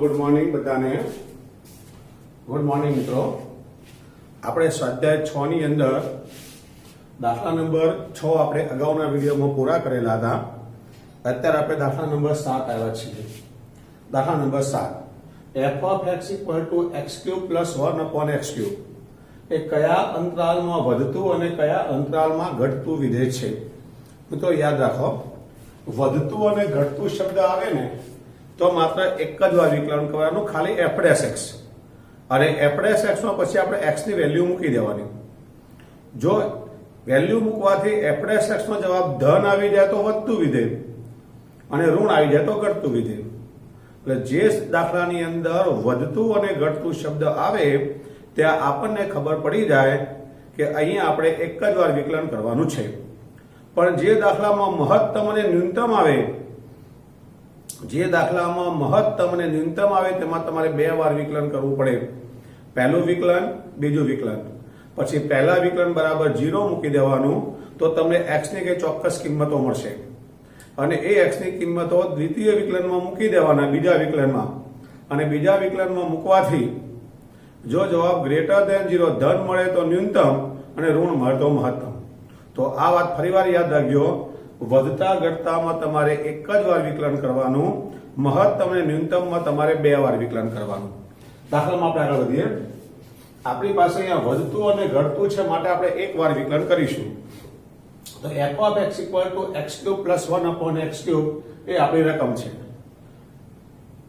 Good morning बधाने good morning मित्रों આપણે સ્વાધ્યાય 6 ની અંદર દાખલા નંબર 6 આપણે અગાઉના વિડિયોમાં પૂરા કરેલા હતા। અત્યારે આપણે દાખલા નંબર 7 આવ્યા છીએ। દાખલા number 7 f of x = x³ + 1 x³ એ કયા અંતરાલમાં વધતું અને કયા અંતરાલમાં ઘટતું વિધેય છે। મિત્રો યાદ રાખો, વધતું અને ઘટતું શબ્દ આવે ને તો માત્ર એક જ વાર વિકલન કરવાનું, ખાલી f'(x) અને f'(x) માં પછી આપણે x ની વેલ્યુ મૂકી દેવાની। જો વેલ્યુ મૂકવાથી f'(x) નો જવાબ ધન આવી જાય તો વધતું વિધેય અને ઋણ આવી જાય તો ઘટતું વિધેય। એટલે જે દાખલાની અંદર વધતું અને ઘટતું શબ્દ આવે ત્યાં આપણને ખબર પડી જાય કે અહીંયા આપણે એક જ વાર વિકલન કરવાનું છે। પણ જે દાખલામાં મહત્તમ અને ન્યૂનતમ આવે, તેમાં તમારે બે વાર વિકલન કરવું પડે। પહેલું વિકલન, બીજું વિકલન, પછી પહેલા વિકલન બરાબર 0 મૂકી દેવાનું તો તમને x ની કે ચોક્કસ કિંમતો મળશે અને એ x ની કિંમતો દ્વિતીય વિકલનમાં મૂકી દેવાના, બીજા વિકલનમાં, અને બીજા વિકલનમાં મૂકવાથી જો જવાબ >0 ધન મળે તો ન્યૂનતમ અને ઋણ મળે તો મહત્તમ। તો આ વાત ફરીવાર યાદ રાખજો, વધતા ઘટતામાં તમારે એક જ વાર વિકલન કરવાનું, મહત્તમ અને ન્યૂનતમમાં તમારે બે વાર વિકલન કરવાનું। દાખલામાં આપણે આગળ વધીએ। આપણી પાસે અહીંયા વધતું અને ઘટતું છે માટે આપણે એક વાર વિકલન કરીશું। તો f of x = x³ + 1 x³ એ આપણી રકમ છે।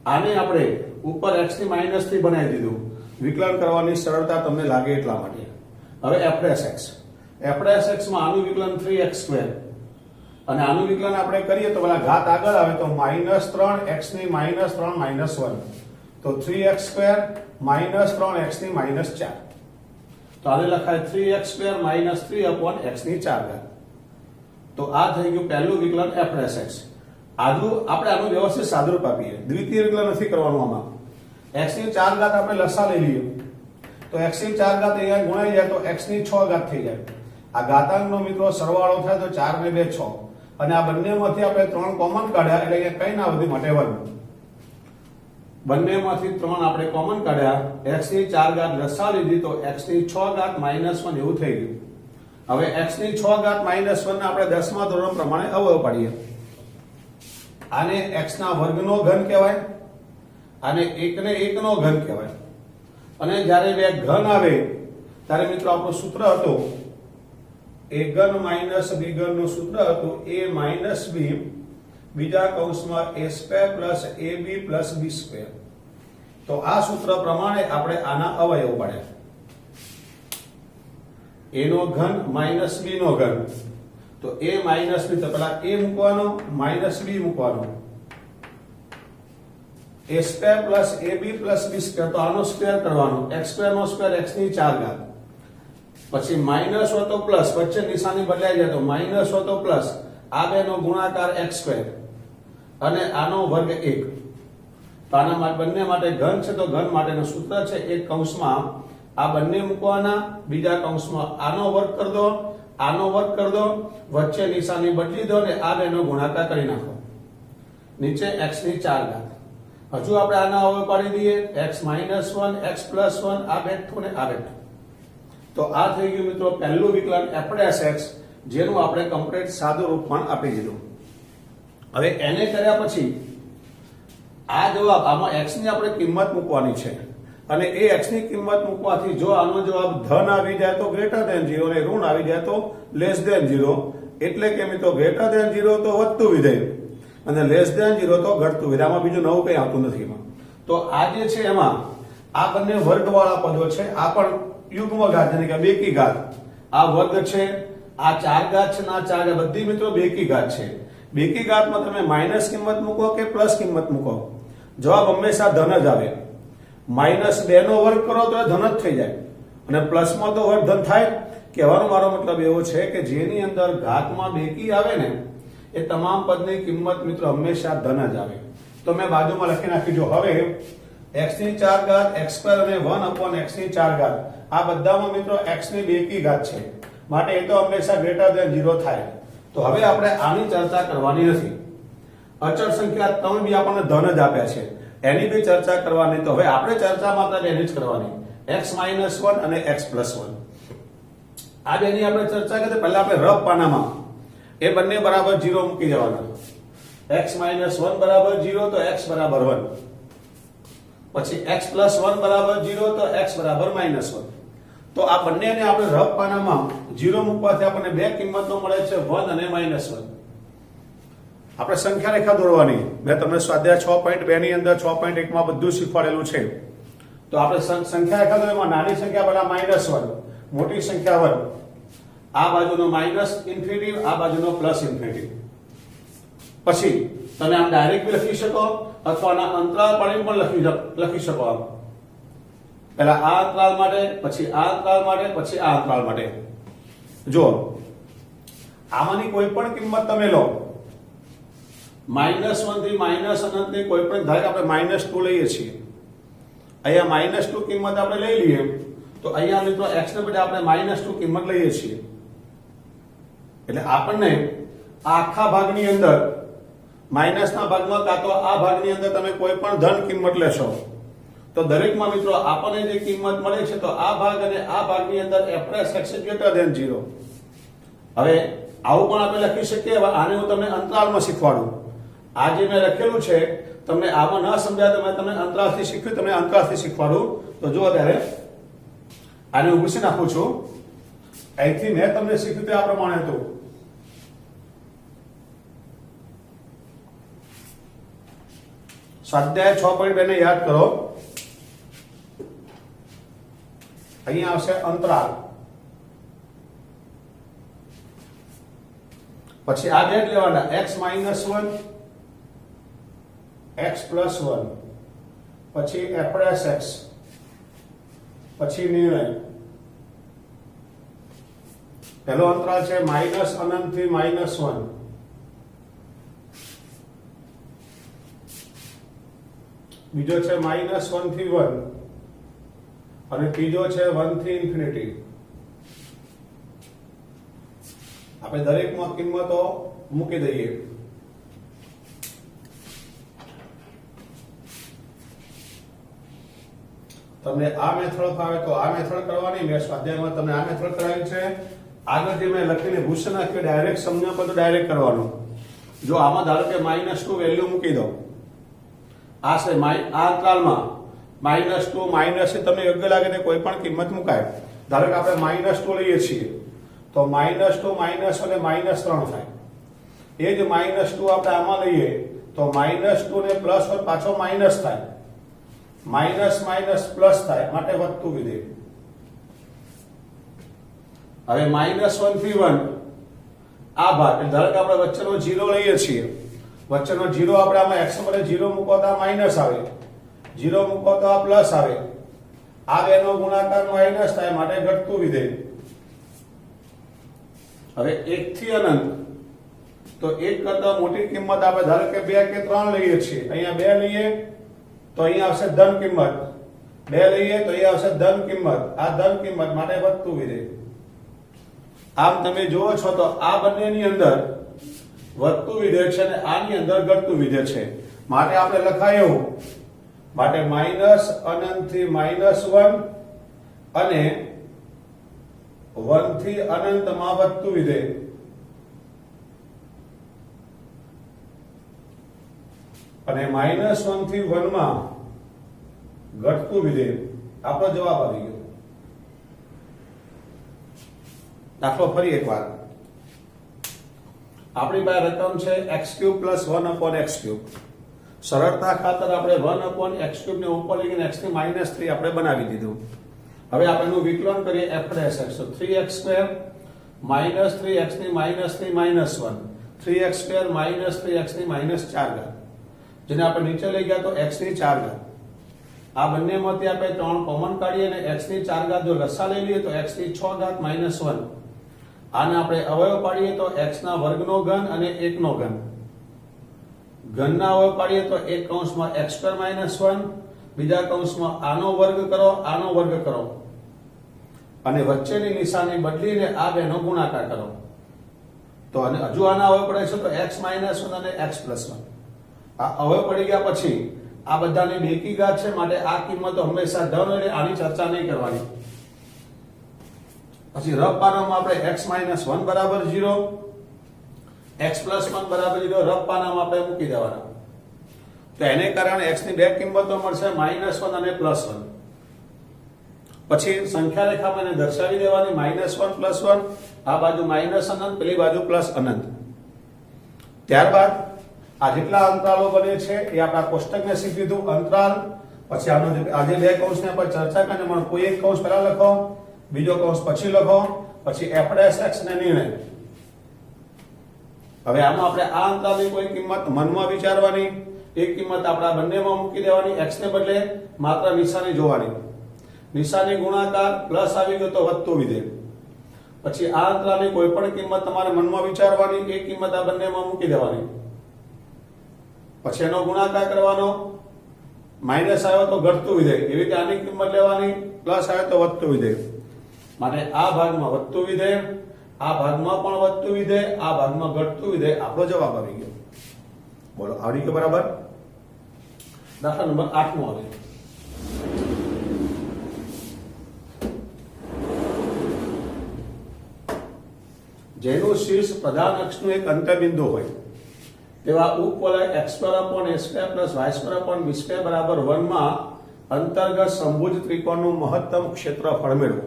આને આપણે ઉપર x ની -3 બનાવી દીધું, વિકલન કરવાની સરળતા તમને લાગે એટલા માટે। હવે f'(x) માં આનું વિકલન 3x² અને આનું વિકલન આપણે કરીએ તો પેલા ઘાત આગળ આવે તો -3x ની -3 -1 તો 3x² - 3x ની -4 તો આને લખાય 3x² - 3/x ની 4 તો આ થઈ ગયું પહેલું વિકલન f'(x). આપણે આનું વ્યવસ્થિત સાદુરૂપ આપીએ, દ્વિતીય વિકલન નથી કરવાનું। આમાં x ની 4 આપણે લસા લઈ લઈએ તો x ની 4 અહીંયા ગુણાઈ જાય તો x ની 6 થઈ જાય। આ ઘાતાંકનો મિત્રો સરવાળો થાય તો 4 ને 2 6 અને આ બંનેમાંથી આપણે 3 કોમન કાઢ્યા એટલે અહીંયા કઈ ના વધી માટે વર્ગ। બંનેમાંથી 3 આપણે કોમન કાઢ્યા, x ની 4 લસા લીધી તો x ની 6 -1 એવું થઈ ગયું। હવે x ની 6 -1 ને આપણે 10મા ધોરણ પ્રમાણે અવયવ પાડીએ। આને x ના વર્ગનો ઘન કહેવાય, આને 1 ને 1 નો ઘન કહેવાય। અને જ્યારે બે ઘન આવે ત્યારે મિત્રો આપણું સૂત્ર હતું a ઘન - b ઘન નું સૂત્ર હતું a - b બીજા કૌંસમાં a² + ab + b²। તો આ સૂત્ર પ્રમાણે આપણે આના અવયવ પાડ્યા। a નો ઘન - b નો ઘન તો a - b તો પેલા a મૂકવાનો, - b મૂકવાનો, a² + ab + b² તો આનો સ્ક્વેર કરવાનો, x² નો સ્ક્વેર x ની 4 પછી માઈનસ હોય તો પ્લસ, વચ્ચે નિશાની બદલાઈ જાય તો માઈનસ હોય તો પ્લસ, આ બેનો ગુણાકાર x² અને આનો વર્ગ 1। તો આના બંને માટે ઘન છે તો ઘન માટેનું સૂત્ર છે એક કૌંસમાં આ બંને મૂકવાના, બીજા કૌંસમાં આનો વર્ગ કરી દો, આનો વર્ગ કરી દો, વચ્ચે નિશાની બદલી દો અને આ બેનો ગુણાકાર કરી નાખો, નીચે x ની 4 હજુ આપણે આના અવયવ પાડી દઈએ, x - 1 x + 1 આ બેઠું ને આ બેઠું। તો આ થઈ ગયું મિત્રો પહેલું વિકલન f'(x) જેનું આપણે કમ્પ્લીટ સાદું રૂપ પણ આપી દીધું। હવે એને કર્યા પછી આ જવાબ, આમાં x ની આપણે કિંમત મૂકવાની છે અને એ x ની કિંમત મૂકવાથી જો આનો જવાબ ધન આવી જાય તો >0 અને ઋણ આવી જાય તો <0, એટલે કે મિત્રો >0 તો વધતું વિધેય અને <0 તો ઘટતું વિધેય। આમાં બીજું નવું કંઈ આવતું નથી એમાં। તો આ જે છે એમાં આ બંને વર્ગવાળા પદો છે, આ પણ યુગ્મ ઘાત એટલે કે બેકી ઘાત, આ વર્ગ છે, આ 4 ઘાત છે, આ 4 બધી મિત્રો બેકી ઘાત છે। બેકી ઘાતમાં તમે માઈનસ કિંમત મૂકો કે પ્લસ કિંમત મૂકો, જવાબ હંમેશા ધન જ આવે। -2 નો વર્ગ કરો તો ધન જ થઈ જાય અને પ્લસમાં તો વર્ગ ધન થાય। કહેવાનો મારો મતલબ એવો છે કે જેની અંદર ઘાતમાં બેકી આવે ને એ તમામ પદની કિંમત મિત્રો હંમેશા ધન જ આવે। તો મેં બાજુમાં લખી નાખી, હવે x ની 4 x² અને 1/x ની 4 આ બધામાં મિત્રો x ની બેકી ઘાત છે માટે એ તો હંમેશા >0 થાય। તો હવે આપણે આની ચર્ચા કરવાની નથી। અચળ સંખ્યા 3 બી આપણને ધન જ આપ્યા છે એની બી ચર્ચા કરવાની. તો હવે આપણે ચર્ચા માત્ર એની જ કરવાની, x-1 અને x+1. આ બેની આપણે ચર્ચા કરીએ. પહેલા આપણે રફ પાનામાં એ બંને બરાબર 0 મૂકી દેવાના. x-1 બરાબર 0 તો x બરાબર 1, પછી x+1 બરાબર 0 તો x બરાબર -1. તો આ બંનેને આપણે રફ પાનામાં 0 મૂકવાથી આપણને બે કિંમતો મળે છે, 1 અને -1. આપણે સંખ્યા રેખા દોરવાની. મેં તમને સ્વાધ્યાય 6.2 ની અંદર 6.1 માં બધું શીખવાડેલું છે. તો આપણે સંખ્યા રેખા દોરવામાં નાની સંખ્યા પહેલા -1, મોટી સંખ્યા 1, આ બાજુનો -∞, આ બાજુનો +∞. પછી તમે આમ ડાયરેક્ટ બી લખી શકો અથવા આના અંતરાલ પાડીને પણ લખી શકો. આમ પહેલા આ અંતરાલ માટે, પછી આ અંતરાલ માટે, પછી આ અંતરાલ માટે. જો આમાંની કોઈ પણ કિંમત તમે લો, -1 થી -∞ ની કોઈ પણ, ધારો કે આપણે -2 લઈએ છીએ, અહીંયા -2 કિંમત આપણે લઈ લઈએ, તો અહીંયા મિત્રો x ને બદલે આપણે -2 કિંમત લઈએ છીએ. એટલે આપણને આખા ભાગની અંદર માઈનસના ભાગમાં કાં તો આ ભાગની અંદર તમે કોઈ પણ ધન કિંમત લેશો તો દરેકમાં મિત્રો આપણને જે કિંમત મળે છે, તો આ ભાગ અને આ ભાગની અંદર f(x) > 0. હવે આવું પણ આપણે લખી શકીએ. હવે આને હું તમને અંતરાલમાં શીખવાડું. આ જે મેં લખેલું છે તમને આમાં ન સમજાય તો મેં તમને અંતરાલથી શીખ્યું, તમને અંતરાલથી શીખવાડું. તો જો ત્યારે આને હું ભૂસી નાખું છું. અહીંથી મેં તમને શીખ્યું તે આ પ્રમાણે હતું. સ્વાધ્યાય 6.2 ને યાદ કરો. અહીંયા આવશે અંતરાલ, પછી આ બે લેવાના, x-1, x+1, પછી f(x), પછી નિર્ણય. પહેલો અંતરાલ છે -∞ થી -1, બીજો છે -1 થી 1, અને ત્રીજો છે 1 થી ∞. આપણે દરેકમાં કિંમતો મૂકી દઈએ. તમને આ મેથડ ફાવે તો આ મેથડ કરવાની. મેં સ્વાધ્યાયમાં તમને આ મેથડ કરાવી છે. આગળ જે મેં લખીને ભૂસી નાખ્યું ડાયરેક્ટ સમજણ પર તો ડાયરેક્ટ કરવાનું. જો આમાં ધારો કે -2 વેલ્યુ મૂકી દો, આ છે આ અંતરાલમાં -2 -, તમને યોગ્ય લાગે તે કોઈ પણ કિંમત મુકાય. ધારો કે આપણે -2 લઈએ છીએ તો -2 - અને -3 થાય. એ જ -2 આપણે આમાં લઈએ તો -2 ને પ્લસ હોય પાછો માઇનસ થાય, માઇનસ પ્લસ થાય, માટે વધતું વિધેય. હવે -1 થી 1 આ ભાગ, ધારો કે આપણે વચ્ચેનો 0 લઈએ છીએ, વચ્ચેનો 0 આપણે આમાં x પર 0 મૂકો તો આ માઈનસ આવે, 0 મૂકો તો આ પ્લસ આવે. આ બેનો ગુણાકાર માઈનસ થાય, માટે ઘટતું વિધેય. હવે 1 થી અનંત, તો 1 કરતા મોટી કિંમત આપણે ધારો કે 2 કે 3 લઈએ છીએ. અહીંયા 2 લઈએ તો અહીંયા આવશે ધન કિંમત, 2 લઈએ તો અહીંયા આવશે ધન કિંમત. આ ધન કિંમત માટે વધતું વિધેય. આમ તમે જુઓ છો તો આ બંનેની અંદર વધતું વિધેય છે અને આની અંદર ઘટતું વિધેય છે. માટે આપણે લખાય એવું, માટે -∞ થી -1 અને 1 થી અનંતમાં વધતું વિધેય. અને -1 થી 1 માં ઘટતું વિધેય. આપણો જવાબ આવી ગયો. દાખલો ફરી એકવાર. આપણી પાસે રકમ છે x³ + 1/x³. સરળતા ખાતર આપણે 1/x³ ને ઉપર લઈને x ની -3 આપણે બનાવી દીધું. હવે આપણે એનું વિકલન કરીએ f(x), તો 3x² - 3x ની -3 -1, 3x² - 3x ની -4, જેને આપણે નીચે લઈ ગયા તો x ની 4. આ બંનેમાંથી આપણે 3 કોમન કાઢીએ અને x ની 4 જો લસા લઈ લઈએ તો x ની 6 - -1. આને આપણે અવયવ પાડીએ તો x ના વર્ગનો ઘન અને 1 નો ઘન. ઘનના અવયવ પાડીએ તો એક કૌંસમાં x² - 1, બીજા કૌંસમાં આનો વર્ગ કરો, આનો વર્ગ કરો, અને વચ્ચેની નિશાની બદલીને આ બેનો ગુણાકાર કરો. તો હજુ આના અવયવ પડે છે તો x - 1 અને x+1. આ અવયવ પડી ગયા પછી આ બધાની બેકી ઘાત છે માટે આ કિંમતો હંમેશા ધન એટલે આની ચર્ચા નહીં કરવાની. પછી રફ પાનામાં આપણે x - 1 બરાબર 0, x + 1 બરાબર 0 રફ પાનામાં આપણે મૂકી દેવાના. તો એને કારણે x ની બે કિંમતો મળશે -1 અને +1. પછી સંખ્યા રેખામાં એને દર્શાવી દેવાની -1 + 1, આ બાજુ -અનંત, પેલી બાજુ +અનંત. ત્યારબાદ આ જેટલા અંતરાલો બને છે એ આપણા કોષ્ટકને શીખી દીધું. અંતરાલ પછી આનો આજે બે કૌંસને આપણે ચર્ચા કરીને પણ કોઈ એક કૌંસ પહેલા લખો, બીજો કૌંસ પછી લખો, પછી f' ને નિર્ણય. હવે આમાં આપણે આ અંતરાલની કોઈ કિંમત મનમાં વિચારવાની, એક કિંમત આપણા બંનેમાં મૂકી દેવાની, x ને બદલે માત્ર નિશાની જોવાની. નિશાની ગુણાકાર પ્લસ આવી ગયો તો વધતું વિધેય. પછી આ અંતરાલની કોઈ પણ કિંમત તમારે મનમાં વિચારવાની, એક કિંમત આ બંનેમાં મૂકી દેવાની. પછી એનો ગુણાકાર કરવાનો, માઈનસ આવ્યો તો ઘટતું વિધેય, એવી રીતે આની કિંમત લેવાની, પ્લસ આવ્યો તો વધતું વિધેય. માટે આ ભાગમાં વધતું વિધેય, આ ભાગમાં પણ વધતું વિધેય, આ ભાગમાં ઘટતું વિધેય. આપણો જવાબ આવી ગયો. બોલો આવડી ગયો બરાબર? દાખલા નંબર 8 આવે. જેનું શીર્ષ પ્રધાન અક્ષનું એક અંત્યબિંદુ હોય તેવા ઉપવલય x²/a²+y²/b² બરાબર 1 માં અંતર્ગત સમભુજ ત્રિકોણનું મહત્તમ ક્ષેત્રફળ મેળવો.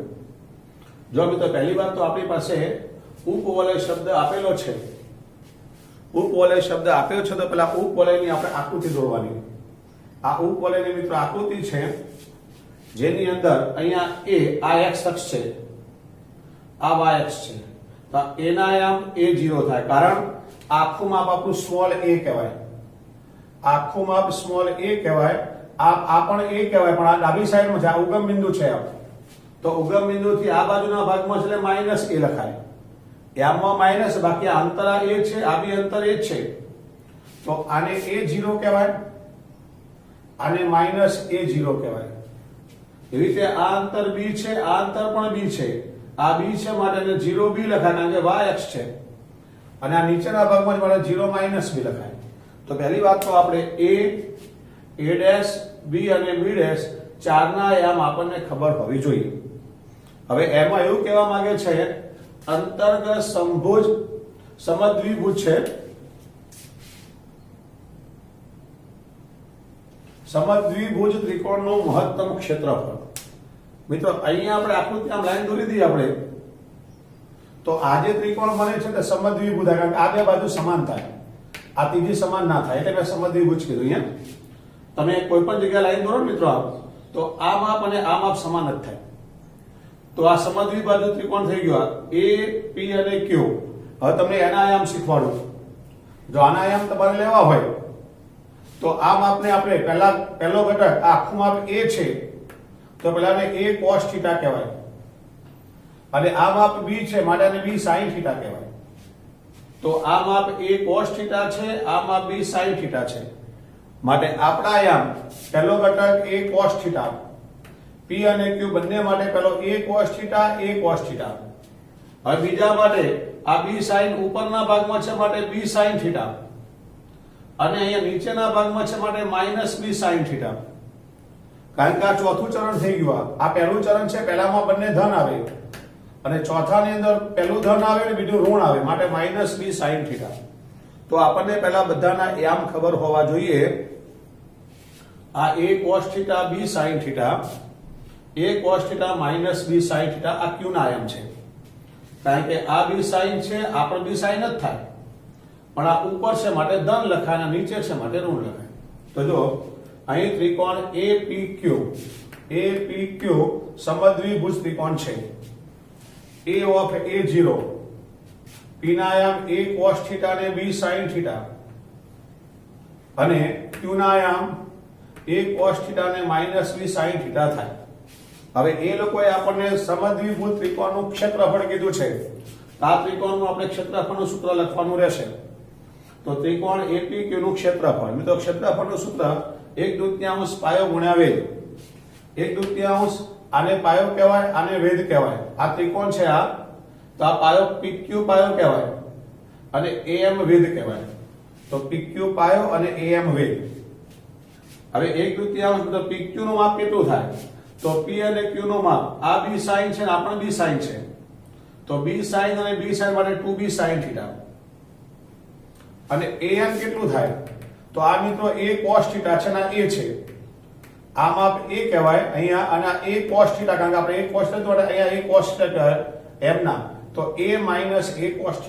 જો મિત્રો પહેલી વાત તો આપણી પાસે ઉપવલય શબ્દ આપેલો છે. ઉપવલય શબ્દ આપ્યો છે તો પેલા ઉપવલયની આપણે આકૃતિ દોરવાની. આ ઉપવલયની મિત્રો આકૃતિ છે જેની અંદર અહીંયા આ x અક્ષ છે, આ y અક્ષ છે. તો એના આયામ a0 થાય, કારણ આખું માપ આપણું સ્મોલ a કહેવાય. આખું માપ સ્મોલ a કહેવાય. આ પણ a કહેવાય, પણ આ ડાબી સાઈડમાં છે, આ ઉગમ બિંદુ છે. તો ઉગમ બિંદુથી આ બાજુના ભાગમાં છે એટલે -a લખાય. આમાં માઈનસ, બાકી આ અંતર a છે, આ બી અંતર a છે. તો આને a0 કહેવાય, આને -a0 કહેવાય. એવી રીતે આ અંતર b છે, આ અંતર પણ b છે. આ b છે માટે એને 0b લખાય, કારણ કે y અક્ષ છે. અને આ નીચેના ભાગમાં જ માટે 0 - b લખાય. તો પહેલી વાત તો આપણે a, b અને b ચારના આયામ આપણને ખબર હોવી જોઈએ. હવે એમાં એવું કહેવા માંગે છે અંતર્ગત સમભુજ સમદ્વિભુજ છે, સમદ્વિભુજ ત્રિકોણનું મહત્તમ ક્ષેત્રફળ. મિત્રો અહીંયા આપણે આકૃતિ આમ લાઈન દોરી દઈએ આપણે, તો આ જે ત્રિકોણ બને છે તે સમદ્વિભુજ, કારણ કે આ બે બાજુ સમાન થાય, આ ત્રીજી સમાન ના થાય, એટલે મેં સમદ્વિભુજ કીધું. અહીંયા તમે કોઈ પણ જગ્યાએ લાઈન દોરો મિત્રો તો આ માપ અને આ માપ સમાન જ થાય. તો આ સમદ્વિબાજુ ત્રિકોણ થઈ ગયો, a, p અને q. હવે તમને એના આયામ શીખવાડું. જો આના આયામ તમારે લેવા હોય તો આ માપને આપણે પહેલો ઘટક આખું માપ a છે તો પેલાને a cos θ કહેવાય, અને આ માપ b છે માટે આને b sin θ કહેવાય. તો આ માપ a cos θ છે, આ માપ b sin θ છે. માટે આપણા આયામ પહેલો ઘટક a cos θ, p અને q બંને માટે પેલો a cos θ, a cos θ. હવે બીજા માટે આ b sin ઉપરના ભાગમાં છે માટે b sin θ, અને અહીંયા નીચેના ભાગમાં છે માટે -b sin θ. કારણ કે આ ચોથું ચરણ થઈ ગયું. આ પહેલું ચરણ છે, પહેલામાં બંને ધન આવે, અને ચોથાની અંદર પહેલું ધન આવે અને બીજું ઋણ આવે, માટે -b sin θ. તો આપણને પહેલા બધાના આયામ ખબર હોવા જોઈએ. આ a cos θ, b sin θ, a cos θ -b sin θ આ q ના આયામ છે. કારણ કે આ b sin છે, આ પણ b sin જ થાય, પણ આ ઉપર છે માટે ધન લખાય, અને નીચે છે માટે ઋણ લખાય. તો જો અહીં ત્રિકોણ APQ સમદ્વિભુજ ત્રિકોણ છે. a of a0, p ના આયામ a cos θ અને b sin θ, અને q ના આયામ a cos θ અને -b sin θ થાય. હવે એ લોકોએ આપણને સમદ્વિભુજ ત્રિકોણનું ક્ષેત્રફળ કીધું છે. આ ત્રિકોણનું આપણે ક્ષેત્રફળનું સૂત્ર લખવાનું રહેશે. તો ત્રિકોણ APQ નું ક્ષેત્રફળ, મિત્રો ક્ષેત્રફળનું સૂત્ર 1/2 પાયો ગુણ્યા વેધ. 1/2 આને પાયો કહેવાય, આને વેધ કહેવાય. આ ત્રિકોણ છે આ, તો આ પાયો PQ પાયો કહેવાય અને AM વેધ કહેવાય. તો PQ પાયો અને AM વેધ. હવે 1/3 તો PQ નું માપ કેટલું થાય? તો P અને Q નું માપ આ B sin છે ને આ પણ B sin છે, તો B sin અને B sin માટે 2B sin θ. અને an કેટલું થાય? તો આ મિત્રો A cos θ છે ને આ A છે, આ માપ A કહેવાય અહીંયા, અને આ A cos θ, કારણ કે આપણે A cos θ તો અહીંયા A cos θ કહેવાય m ના, તો A minus A cos θ.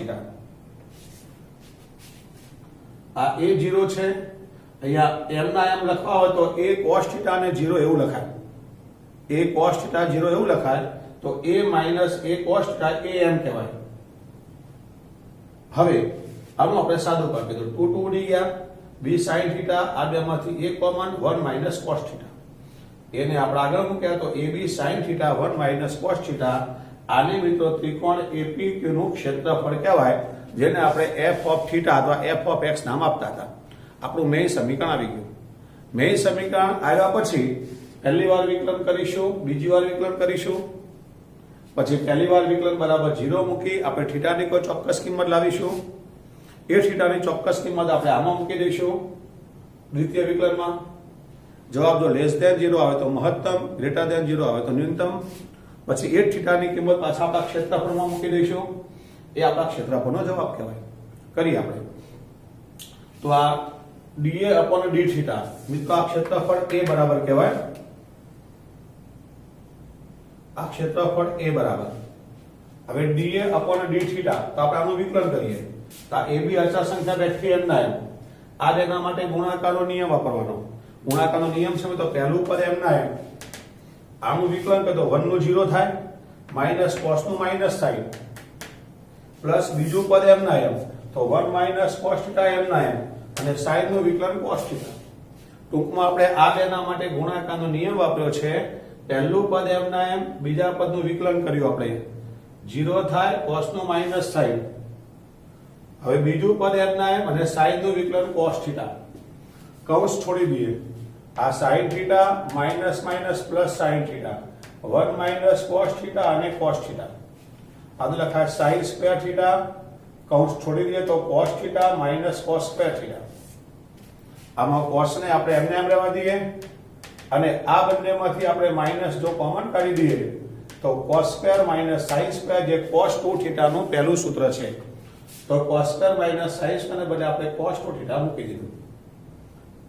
આ A0 છે, અહીંયા m ના m લખવા હોય તો A cos θ અને 0 એવું લખાય, A cos θ 0 એવું લખાય, તો A minus A cos θ am કહેવાય. હવે આનું આપણે સાદું કરી દીધું, 2 2 ઉડી ગયા, B sin θ આ બેમાંથી એક કોમન, 1 minus cos θ. એને આપણે આગળ મૂક્યા તો AB sin θ 1 minus cos θ. આને મિત્રો ત્રિકોણ APQ નું ક્ષેત્રફળ કહેવાય, જેને આપણે f of θ અથવા f of x નામ આપતા હતા. આપણું મેઇન સમીકરણ આવી ગયું. મેઇન સમીકરણ આવ્યા પછી પહેલી વાર વિકલન કરીશું, બીજી વાર વિકલન કરીશું, પછી પહેલી વાર વિકલન બરાબર 0 મૂકી આપણે θની કોઈ ચોક્કસ કિંમત લાવીશું. એ θની ચોક્કસ કિંમત આપણે આમાં મૂકી દઈશું દ્વિતીય વિકલનમાં. જવાબ જો લેસ ધેન 0 આવે તો મહત્તમ, ગ્રેટર ધેન 0 આવે તો ન્યૂનતમ. પછી એ θની કિંમત પાછા આપણા ક્ષેત્રફળમાં મૂકી દઈશું, એ આપણા ક્ષેત્રફળનો જવાબ કહેવાય. કરીએ આપણે તો આ dA/dθ મિત્રો આ ક્ષેત્રફળ A બરાબર કહેવાય, આ ક્ષેત્રફળ A બરાબર. હવે dA/dθ તો આપણે આનું વિકલન કરીએ તો આ AB અચળ સંખ્યા બેઠી m ના m, આ બેના માટે ગુણાકારનો નિયમ વાપરવાનો. ગુણાકારનો નિયમ છે તો પહેલું પદ m ના m, આનું વિકલન કરો તો 1 નું 0 થાય, માઈનસ cos નું માઈનસ થાય, પ્લસ બીજું પદ m ના m તો 1 minus cos θ m ના m, અને sin નું વિકલન cos θ. ટૂંકમાં આપણે આ બેના માટે ગુણાકારનો નિયમ વાપર્યો છે. પહેલું પદ m ના m, બીજા પદનું વિકલન કર્યું આપણે, 0 થાય, cos નું માઈનસ થાય. હવે બીજું પદ m ના m અને sin નું વિકલન cos θ. કૌંસ છોડી દઈએ, આ sin θ minus minus plus sin θ, 1 minus cos θ અને cos θ. આનું લખાય sin સ્ક્વેર θ, કૌંસ છોડી દઈએ તો cos θ minus cos સ્ક્વેર θ. આમાં cos ને આપણે એમને એમ રહેવા દઈએ, અને આ બંનેમાંથી આપણે માઈનસ જો કોમન કાઢી દઈએ તો cos square minus sin square, જે cos 2θ નું પહેલું સૂત્ર છે, તો cos square minus sin square ને બદલે આપણે cos 2θ મૂકી દીધું.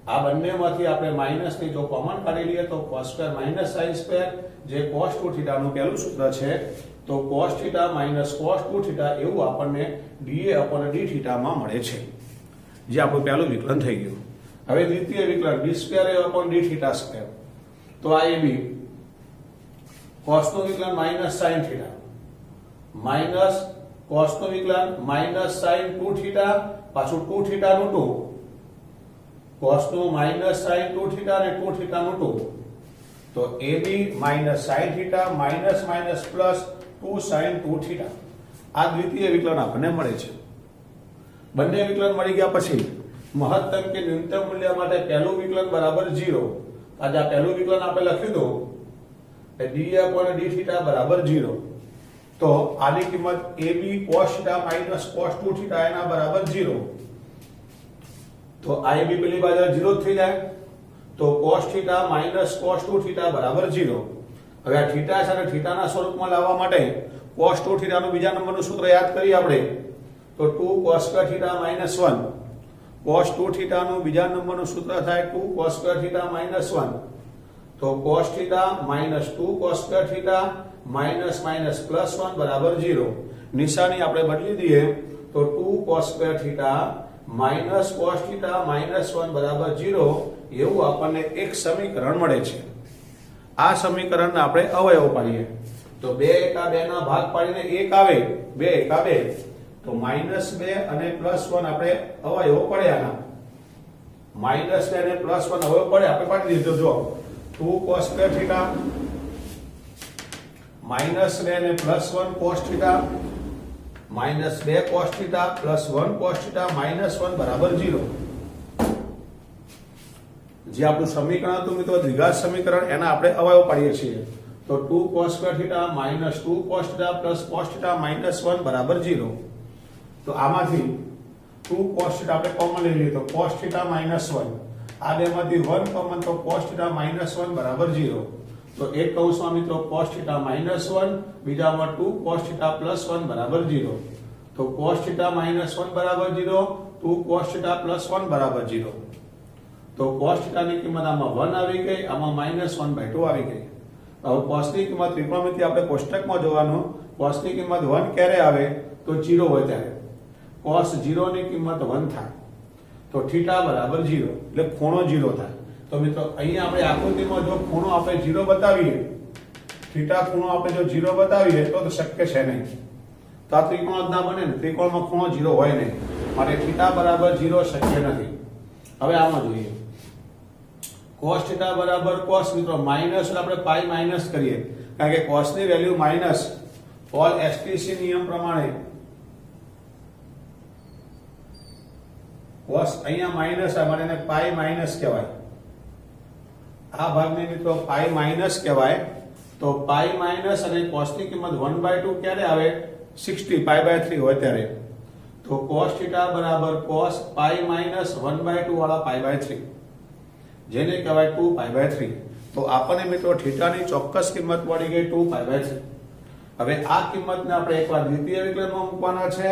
આ બંનેમાંથી આપણે માઈનસ ની જો કોમન કાઢી લઈએ તો cos square minus sin square, જે cos 2θ નું પહેલું સૂત્ર છે, તો cos θ minus cos 2θ એવું આપણને dA/dθ માં મળે છે, જે આપણું પહેલું વિકલન થઈ ગયું. હવે દ્વિતીય વિકલન d²A/dθ², તો આ AB cos નું વિકલન minus sin θ માઈનસ cos નું વિકલન minus sin 2θ, પાછું 2θ નું 2, cos નું minus sin 2θ અને 2θ નું 2, તો AB minus sin θ minus minus plus 2 sin 2θ. આ દ્વિતીય વિકલન આપણને મળે છે. બંને વિકલન મળી ગયા પછી મહત્તમ કે ન્યૂનતમ મૂલ્ય માટે પહેલું વિકલન બરાબર 0. આજે આ પહેલું વિકલન આપણે લખ્યું તો dA/dθ બરાબર 0, તો આની કિંમત AB cos θ minus cos 2θ એના બરાબર 0. તો AB પેલી બાજુ 0 થઈ જાય, તો cos θ minus cos 2θ બરાબર 0. હવે આ θ છે અને θના સ્વરૂપમાં લાવવા માટે cos 2θ નું બીજા નંબરનું સૂત્ર યાદ કરીએ આપણે, તો 2 cos square θ minus 1, cos 2θ નું બીજા નંબરનું સૂત્ર થાય 2 cos square θ minus 1, તો cos θ minus 2 cos square θ minus minus plus 1 બરાબર 0. નિશાની આપણે બદલી દઈએ તો 2 cos square θ minus cos θ minus 1 બરાબર 0 એવું આપણને એક સમીકરણ મળે છે. આ સમીકરણને આપણે અવયવ પાડીએ તો 2 એકા 2 ના ભાગ પાડીને 1 આવે, 2 એકા 2, તો -2 અને +1 આપણે અવયવ પડ્યાના, -2 અને +1 અવયવ પડે આપણે પાડી દીધો. જો 2 cos square θ -2 અને +1 cos θ, -2 cos θ +1 cos θ -1 બરાબર 0. જે આપણું સમીકરણ હતું મિત્રો દ્વિઘાત સમીકરણ, એના આપણે અવયવ પાડીએ છીએ. તો 2 cos square θ -2 cos θ cos θ -1 બરાબર 0. તો આમાંથી 2 cos θ આપણે કોમન લઈ લઈએ તો cos θ -1, આ બેમાંથી 1 કોમન તો cos θ -1 બરાબર 0. તો એક કૌંસમાં મિત્રો cos θ -1, બીજામાં 2 cos θ +1 બરાબર 0. તો cos θ -1 બરાબર 0, 2 cos θ +1 બરાબર 0. તો cos θ ની કિંમત આમાં 1 આવી ગઈ, આમાં -1/2 આવી ગઈ. હવે cos ની કિંમત ત્રિકોણમિતિ આપણે કોષ્ટકમાં જોવાનું. cos ની કિંમત 1 ક્યારે આવે તો 0 હોય ત્યારે. cos 0 ની કિંમત 1 થાય તો θ બરાબર 0, એટલે ખૂણો 0 થાય. તો મિત્રો અહીંયા આપણે આકૃતિમાં જો ખૂણો આપણે 0 બતાવીએ, θ ખૂણો આપણે જો 0 બતાવીએ તો શક્ય છે નહીં. તો આ ત્રિકોણ જ ના બને ને, ત્રિકોણમાં ખૂણો 0 હોય નહીં, માટે θ બરાબર 0 શક્ય નથી. હવે આમાં જોઈએ cos θ બરાબર cos, મિત્રો માઈનસ આપણે પાઈ માઈનસ કરીએ, કારણ કે cos ની વેલ્યુ માઈનસ ઓલ એસટીસી નિયમ પ્રમાણે cos અહીંયા માઈનસ આ મને પાઈ માઈનસ કહેવાય. આ ભાગને મિત્રો પાઈ માઈનસ કહેવાય. તો પાઈ માઈનસ અને cos ની કિંમત 1/2 ક્યારે આવે 60 π/3 હોય ત્યારે. તો cos θ બરાબર cos પાઈ માઈનસ 1/2 વાળા π/3, જેને કહેવાય 2 π/3. તો આપણને મિત્રો θ ની ચોક્કસ કિંમત મળી ગઈ 2 π/3. હવે આ કિંમતને આપણે એકવાર દ્વિતીય વિકલનમાં મૂકવાના છે,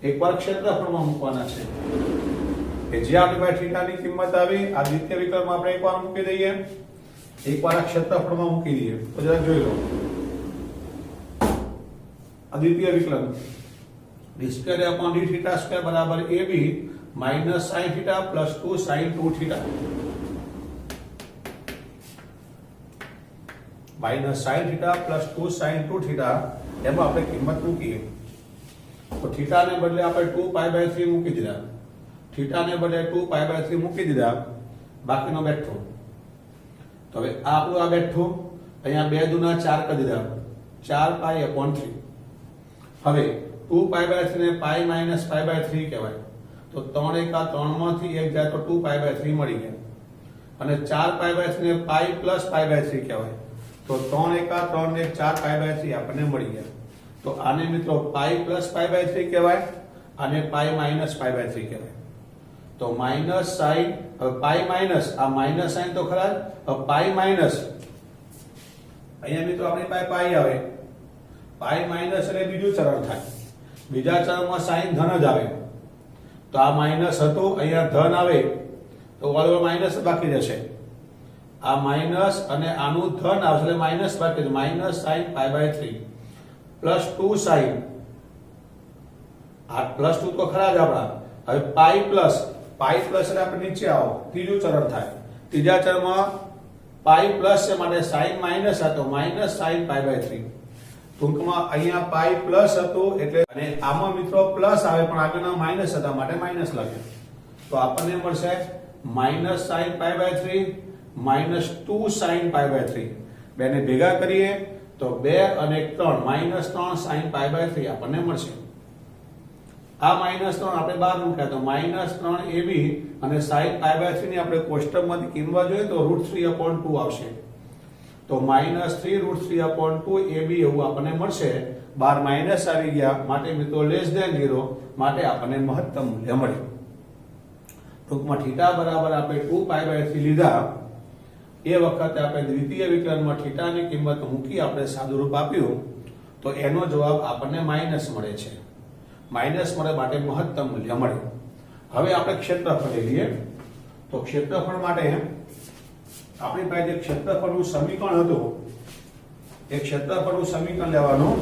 એકવાર ક્ષેત્રફળમાં મૂકવાના છે. કે જે આપણી પાસે θ ની કિંમત આવી, આ દ્વિતીય વિકલનમાં આપણે એકવાર મૂકી દઈએ, એકવાર આ ક્ષેત્રફળમાં મૂકી દઈએ. તો જરા જોઈ લો આ દ્વિતીય વિકલન d² upon dθ² બરાબર ab -sin θ + 2 sin 2θ -sin θ + 2 sin 2θ એમાં આપણે કિંમત મૂકીએ. તો θ ને બદલે આપણે 2 π/3 મૂકી દીધા, θ ને બદલે 2 π/3 મૂકી દીધા, બાકીનો બેઠો. તો હવે આ આપણું આ બેઠું, અહીંયા 2 દુના 4 કરી દીધા, 4π/3. હવે 2 π/3 ને પાઈ માઈનસ π/3 કહેવાય. તો 3 એકા 3 માંથી 1 જાય તો 2 π/3 મળી ગયા. અને 4 π/3 ને પાઈ પ્લસ π/3 કહેવાય. તો 3 એકા 3 ને 4 π/3 આપણને મળી ગયા. તો આને મિત્રો પાઈ પ્લસ π/3 કહેવાય, આને પાઈ માઈનસ π/3 કહેવાય. તો માઈનસ સાઈન, પાઈ માઈનસ આ માઈનસ સાઈન તો ખરા જ, પાઈ માઈનસ અહીંયા મિત્રો આપણી પાસે પાઈ આવે, પાઈ માઈનસ એટલે બીજું ચરણ થાય. બીજા ચરણમાં સાઈન ધન જ આવે. તો આ માઈનસ હતું, અહીંયા ધન આવે તો ઓલ માઈનસ બાકી રહેશે. આ માઈનસ અને આનું ધન આવશે એટલે માઈનસ બાકી, માઈનસ સાઈન π/3 પ્લસ 2 સાઈન, આ પ્લસ 2 તો ખરા જ આપણા. હવે પાઈ પ્લસ એટલે આપણે નીચે આવો, ત્રીજું ચરણ થાય. ત્રીજા ચરણમાં પાઈ પ્લસ છે માટે સાઈન માઈનસ હતો, માઈનસ સાઈન π/3. ટૂંકમાં અહીંયા પાઈ પ્લસ હતું એટલે, અને આમાં મિત્રો પ્લસ આવે પણ આગળના માઈનસ હતા માટે માઈનસ લખ્યું. તો આપણને મળશે માઈનસ સાઈન π/3 માઈનસ 2 સાઈન π/3. બેને ભેગા કરીએ તો 2 અને 3 માઈનસ 3 સાઈન π/3 આપણને મળશે. આ માઈનસ 3 આપણે બહાર મૂક્યા તો માઈનસ 3 ab અને સાઈન π/3 ની આપણે કોષ્ટકમાંથી કિંમત જોઈએ તો √3/2 આવશે. તો -3√3/2 ab એવું આપણને મળશે. બાર માઈનસ આવી ગયા માટે મિત્રો લેસ ધેન 0, માટે આપણને મહત્તમ મૂલ્ય મળ્યું. ટૂંકમાં θ બરાબર આપણે 2 π/3 લીધા. એ વખતે આપણે દ્વિતીય વિકલનમાં θ ની કિંમત મૂકી આપણે સાદુરૂપ આપ્યું તો એનો જવાબ આપણને માઈનસ મળે છે. માઈનસ મળે માટે મહત્તમ મૂલ્ય મળે. હવે આપણે ક્ષેત્રફળ લઈએ. તો ક્ષેત્રફળ માટે આપણી પાસે જે ક્ષેત્રફળનું સમીકરણ હતું, એ ક્ષેત્રફળનું સમીકરણ લેવાનું.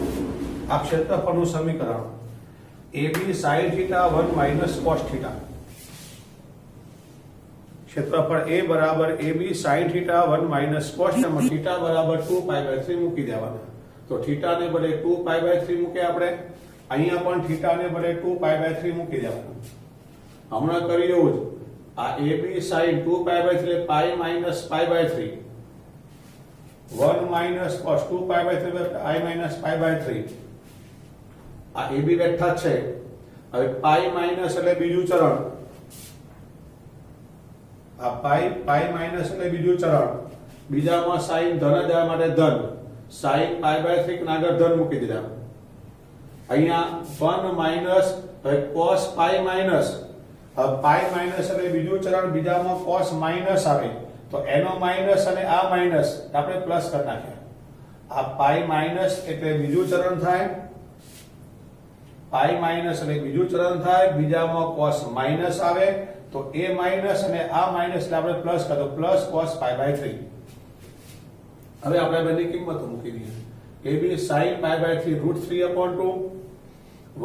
આ ક્ષેત્રફળનું સમીકરણ ab sin θ 1 - cos θ. ક્ષેત્રફળ a બરાબર ab sin θ 1 - cos θ માં θ બરાબર 2 π/3 મૂકી દેવાના. તો θ ને બદલે 2 π/3 મૂકે આપણે, અહીંયા પણ θ ને બદલે 2 π/3 મૂકી દેવાના. હમણાં કર્યું એવું જ, આ ab sin 2 π/3 એટલે pi minus π/3, 1 - cos 2 π/3 i minus π/3. આ ab બેઠા છે. હવે પાઈ માઈનસ એટલે બીજું ચરણ, આ પાઈ માઈનસ એટલે બીજું ચરણ. બીજામાં સાઈન ધન જ આવે માટે ધન, સાઈન π/3 ને આગળ ધન મૂકી દીધા. અહીંયા 1 માઈનસ, હવે cos પાઈ માઈનસ હવે પાઈ માઇનસ એટલે બીજું ચરણ, બીજામાં cos માઇનસ આવે તો એનો માઇનસ અને આ માઇનસ આપણે પ્લસ કરી નાખ્યા. આ પાઈ માઇનસ એટલે બીજું ચરણ થાય, પાઈ માઇનસ એટલે બીજું ચરણ થાય, બીજામાં cos માઇનસ આવે તો એ માઇનસ અને આ માઇનસ એટલે આપણે પ્લસ કરો, પ્લસ cos પાઈ બાય 3. હવે આપણે બેની કિંમતો મૂકી દઈએ. ab sin pi by 3 √3/2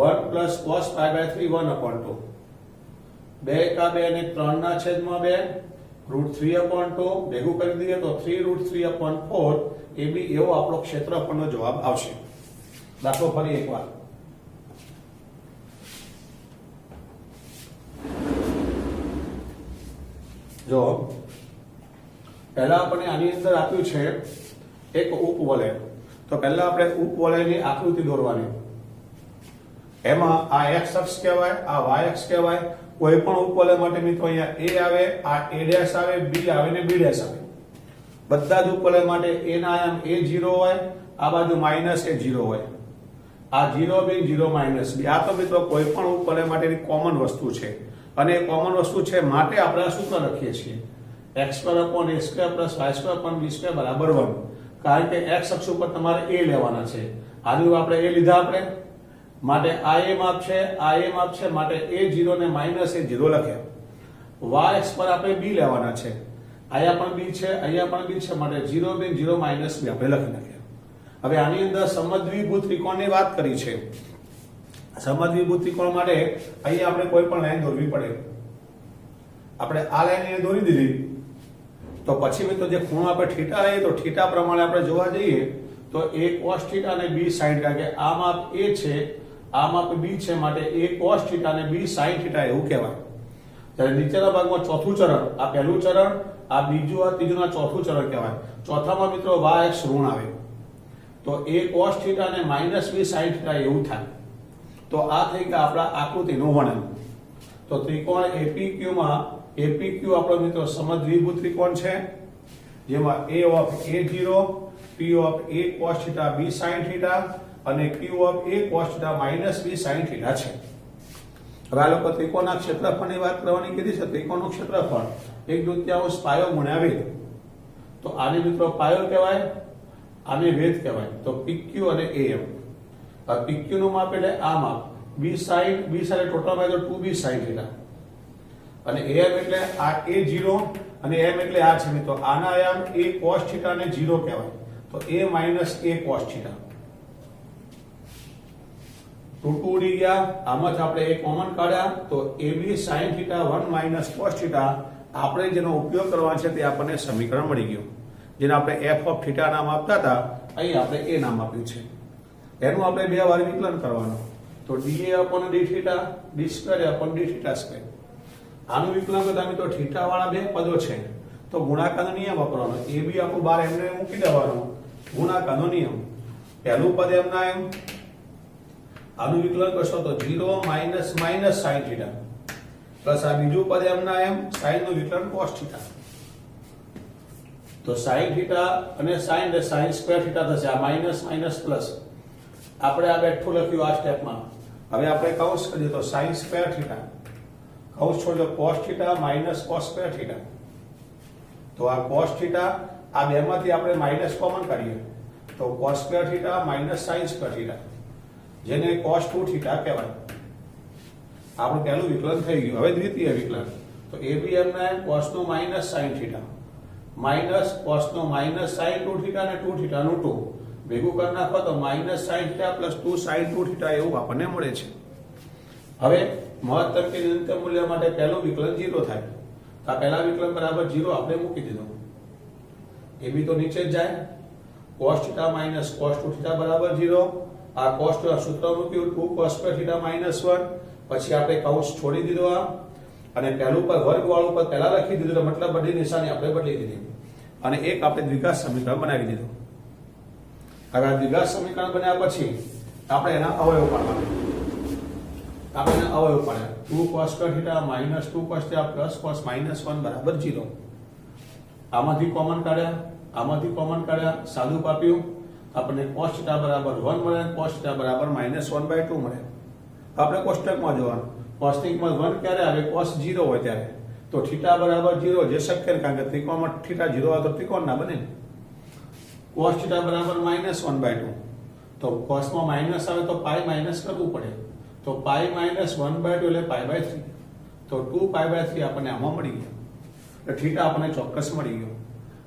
1 plus cos pi by 3 1/2 2 એકા 2 અને 3 ના છેદમાં 2 √3/2 ભેગું કરી દઈએ તો 3√3/4 એ બી એવો આપણો ક્ષેત્રફળનો જવાબ આવશે. દાખલો ફરી એકવાર. જો પહેલા આપણે આની અંદર આપ્યું છે એક ઉપવલય, તો પહેલા આપણે ઉપવલયની આકૃતિ દોરવાની. એમાં આ x અક્ષ કહેવાય, આ y અક્ષ કહેવાય. કોઈ પણ ઉપવલય માટે મિત્રો અહીંયા a આવે, આ a' આવે, b આવે ને b' આવે. બધા જ ઉપવલય માટે a ના આયામ a 0 હોય, આ બાજુ માઈનસ a 0 હોય. આ 0 b 0 માઈનસ b. આ તો મિત્રો કોઈ પણ ઉપવલય માટેની કોમન વસ્તુ છે, અને એ કોમન વસ્તુ છે માટે આપણે આ સૂત્ર લખીએ છીએ x² / a² + y² / b² બરાબર 1. કારણ કે x અક્ષ ઉપર તમારે a લેવાના છે. આનું આપણે a લીધા આપણે માટે આ a માપ છે, આ a માપ છે માટે a0 ને માઈનસ a0 લખ્યા. y અક્ષ પર આપણે b લેવાના છે, અહીંયા પણ b છે, અહીંયા પણ b છે માટે 0 b 0 માઈનસ b આપણે લખી નાખ્યા. હવે આની અંદર સમદ્વિભુજ ત્રિકોણની વાત કરી છે. સમદ્વિભુજ ત્રિકોણ માટે અહીંયા આપણે કોઈ પણ લાઈન દોરવી પડે. આપણે આ લાઈન અહીંયા દોરી દીધી તો પછી મિત્રો જે ખૂણો આપણે θ લઈએ તો θ પ્રમાણે આપણે જોવા જઈએ તો a cos θ અને b sin, કારણ કે આ માપ a છે, આ માપ b છે માટે a cos θ અને b sin θ એવું કહેવાય. ત્યારે નીચેના ભાગમાં ચોથું ચરણ, આ પહેલું ચરણ, આ બીજું, આ ત્રીજું, આ ચોથું ચરણ કહેવાય. ચોથામાં મિત્રો y અક્ષ ઋણ આવે તો a cos θ અને -b sin θ એવું થાય. તો આ થઈ ગયા આપણા આકૃતિનું વર્ણન. તો ત્રિકોણ APQ માં APQ આપણો મિત્રો સમદ્વિભુજ ત્રિકોણ છે, જેમાં a of a0, p of a cos θ b sin θ અને q of a cos θ -b sin θ છે. હવે આ લોકો ત્રિકોણના ક્ષેત્રફળની વાત કરવાની કીધી છે. ત્રિકોણનું ક્ષેત્રફળ 1/2 પાયો ગુણ્યા વેધ. તો આને મિત્રો પાયો કહેવાય, આને વેધ કહેવાય. તો PQ અને AM. PQ નું માપ એટલે આ માપ, b sin ટોટલ માં તો 2b sin θ અને AM એટલે આ a0 અને m એટલે આ છે મિત્રો, આના આયામ a cos θ ને 0 કહેવાય. તો a - a cos θ. 2 ઉડી ગયા, આમાંથી આપણે a કોમન કાઢ્યા તો ab sin θ 1 - cos θ. આપણે જેનો ઉપયોગ કરવાનો છે તે આપણને સમીકરણ મળી ગયું, જેને આપણે f of θ નામ આપતા હતા, અહીં આપણે a નામ આપ્યું છે. એનું આપણે બે વાર વિકલન કરવાનું. તો dA/dθ d²/dθ². આનું વિકલન કરતા મિત્રો θ વાળા બે પદો છે તો ગુણાકારનો નિયમ વાપરવાનો. ab આપણું બાર એમને મૂકી દેવાનું, ગુણાકારનો નિયમ. પહેલું પદ એમના એમ, આનું વિકલન કરશો તો 0 - sin θ પ્લસ આ બીજું પદ એમના એમ, sin નું વિકલન cos θ. તો sin θ અને sin એટલે sin² θ થશે. આ માઈનસ પ્લસ આપણે આ બેઠું લખ્યું આ સ્ટેપમાં. હવે આપણે કૌંસ કરીએ તો sin² θ, કૌંસ છોડો cos θ - cos² θ. તો આ cos θ, આ બેમાંથી આપણે માઈનસ કોમન કાઢીએ તો cos² θ - sin², જેને cos 2θ કહેવાય. આપણું પહેલું વિકલન થઈ ગયું. હવે દ્વિતીય વિકલન. તો ab એમના cos નું -sin θ માઈનસ cos નું -sin 2θ અને 2θ નું 2 ભેગું કરી નાખો તો -sin θ + 2 sin 2θ એવું આપણને મળે છે. હવે મહત્તમ કે ન્યૂનતમ મૂલ્ય માટે પહેલું વિકલન 0 થાય. તો આ પહેલા વિકલન બરાબર 0 આપણે મૂકી દીધું. એ બી તો નીચે જ જાય. cos θ - cos 2θ બરાબર 0. આ cos નું સૂત્ર મૂક્યું 2 cos² θ -1. પછી આપણે કૌંસ છોડી દીધો આ, અને પહેલું પર વર્ગ વાળું પર પહેલા લખી દીધું, મતલબ બધી નિશાની આપણે બદલી દીધી અને એક આપણે દ્વિઘાત સમીકરણ બનાવી દીધું. હવે આ દ્વિઘાત સમીકરણ બન્યા પછી આપણે એના અવયવ પાડવાના. આપણે એના અવયવ પાડ્યા 2 cos² θ - 2 cos θ + cos -1 બરાબર 0. આમાંથી કોમન કાઢ્યા, સાદું પાપ્યું, આપણને cos θ બરાબર 1 મળે, cos θ બરાબર -1/2 મળે. આપણે કોષ્ટકમાં જોવાનું cos ની કિંમત 1 ક્યારે આવે cos 0 હોય ત્યારે તો થીટા બરાબર 0 જે શક્ય નથી કારણ કે ત્રિકોણમાં થીટા 0 આવે તો ત્રિકોણ ના બને ને cos થીટા બરાબર -1/2 તો cos માં માઈનસ આવે તો પાઈ માઈનસ કરવું પડે તો પાઈ -1/2 એટલે પાઈ/3 તો 2π/3 આપણને આમાં મળી ગયો એટલે થીટા આપણને ચોક્કસ મળી ગયો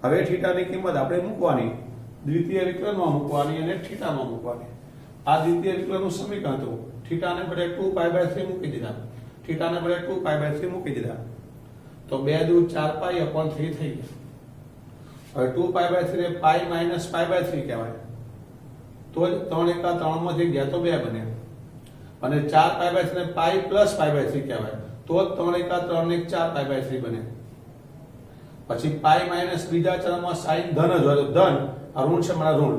હવે થીટાની કિંમત આપણે મૂકવાની દ્વિતીય વિકલનમાં મૂકવાની અને થીટામાં મૂકવાની આ દ્વિતીય વિકલનનું સમીકરણ હતું થીટાને બદલે 2π/3 મૂકી દીધા થીટાને બદલે 2π/3 મૂકી દીધા તો 2 દૂ 4π/3 થઈ ગયા હવે 2π/3 એ પાઈ -π/3 કહેવાય તો 3 એકા 3 માંથી ગયા તો 2 બને અને 4π/3 ને પાઈ +π/3 કહેવાય તો 3 એકા 3 ને 4π/3 બને પછી પાઈ માઈનસ બીજા ચલમાં સાઈન ધન જ હોય તો ધન આ ઋણ છે મારા ઋણ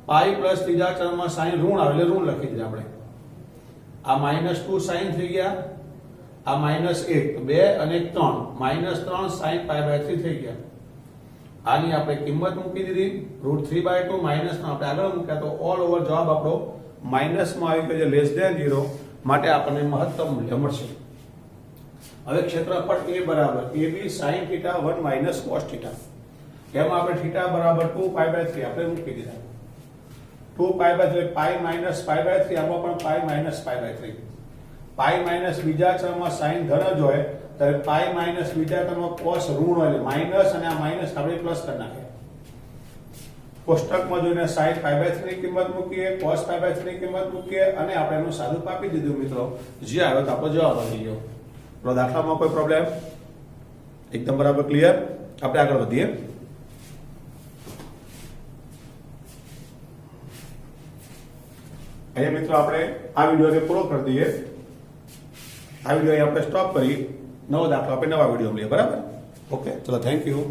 પાઈ પ્લસ ત્રીજા ચલમાં સાઈન ઋણ આવે એટલે ઋણ લખી દીધા આપણે આ -2 સાઈન થઈ ગયા આ -1 2 અને 3 -3 સાઈન π/3 થઈ ગયા આની આપણે કિંમત મૂકી દીધી √3/2 માઈનસ આપણે આગળ મૂક્યા તો ઓલ ઓવર જવાબ આપણો માઈનસ માં આવી ગયો છે લેસ ધેન 0 માટે આપણને મહત્તમ મૂલ્ય મળશે હવે ક્ષેત્રફળ A બરાબર AB sin θ 1 - cos θ એમાં આપણે θ બરાબર 2π/3 આપણે મૂકી દીધા 2π/3 પાઈ -π/3 આમાં પણ પાઈ -π/3 પાઈ માઈનસ બીજા ચલમાં sin ધન જ હોય ત્યારે પાઈ માઈનસ બીજા ચલમાં cos ઋણ હોય માઈનસ અને આ માઈનસ આપણે પ્લસ કરી નાખીએ કોષ્ટકમાં જોઈને sin π/3 ની કિંમત મૂકીએ cos π/3 ની કિંમત મૂકીએ અને આપણે એનું સાદું આપી દીધું મિત્રો જે આવ્યો તો આપણો જવાબ આવી ગયો તો દાખલામાં કોઈ પ્રોબ્લેમ એકદમ બરાબર ક્લિયર આપણે આગળ વધીએ અહીંયા મિત્રો આપણે આ વિડિયોને પૂરો કરી દઈએ આ વિડિયો આપણે સ્ટોપ કરી નવો દાખલો આપણે નવા વિડિયોમાં લઈએ બરાબર ઓકે ચલો થેન્ક યુ